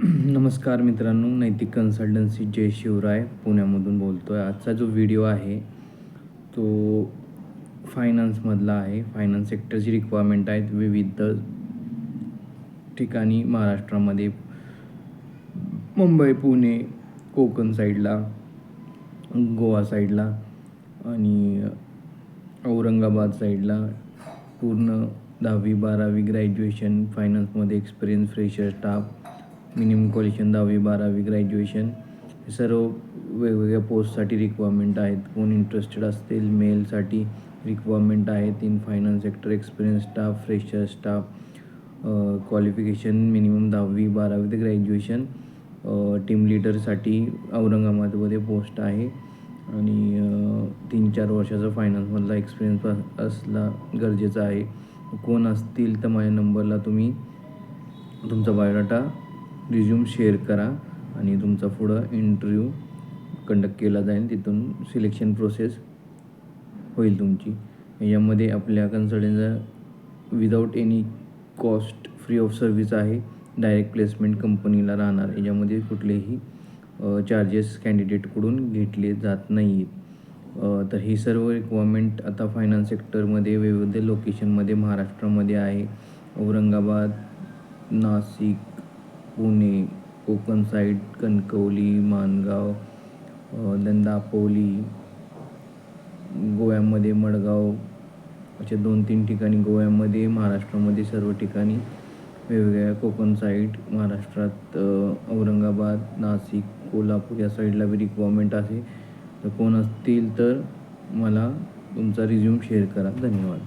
नमस्कार मित्रांनो, नैतिक कन्सल्टन्सी जय शिवराय पुण्यामधून बोलतो आहे. आजचा जो व्हिडिओ आहे तो फायनान्समधला आहे. फायनान्स सेक्टरची रिक्वायरमेंट आहेत विविध ठिकाणी महाराष्ट्रामध्ये, मुंबई, पुणे, कोकण साईडला, गोवा साईडला आणि औरंगाबाद साईडला. पूर्ण 10वी-12वी ग्रॅज्युएशन, फायनान्समध्ये experience, fresher staff, minimum qualification 10वी-12वी ग्रॅज्युएशन. हे सर्व वेगवेगळ्या पोस्टसाठी रिक्वायरमेंट आहेत. कोण इंटरेस्टेड असतील मेलसाठी रिक्वायरमेंट आहेत. In finance sector, experience staff, fresher staff, qualification minimum 10वी-12वी ते ग्रॅज्युएशन. टीम लीडरसाठी औरंगाबादमध्ये पोस्ट आहे आणि 3-4 वर्षाचा फायनान्समधला एक्सपिरियन्स असला गरजेचा आहे. कोण असतील तर माझ्या नंबरला तुम्ही तुमचा बायोडाटा, रिझ्यूम शेअर करा आणि तुमचा पुढं इंटरव्ह्यू कंडक्ट केला जाईल. तिथून सिलेक्शन प्रोसेस होईल तुमची. यामध्ये आपल्या कन्सल्टन्सीचा without any cost, free of service आहे. डायरेक्ट प्लेसमेंट कंपनीला राहणार. याच्यामध्ये कुठलेही चार्जेस कॅन्डिडेटकडून घेतले जात नाहीत. तर ही सर्व रिक्वायरमेंट आता फायनान्स सेक्टरमध्ये विविध लोकेशनमध्ये महाराष्ट्रामध्ये आहे. औरंगाबाद, नाशिक, पुणे, कोकण साईड, कणकवली, माणगाव, दापोली, गोव्यामध्ये मडगाव, अशा 2-3 ठिकाणी गोव्यामध्ये, महाराष्ट्रामध्ये सर्व ठिकाणी वेगवेगळ्या कोकण साईड, महाराष्ट्रात औरंगाबाद, नाशिक, कोल्हापूर या साईडला बी रिक्वायरमेंट आहे. तर कोण असतील तर मला तुमचा रिझ्यूम शेअर करा. धन्यवाद.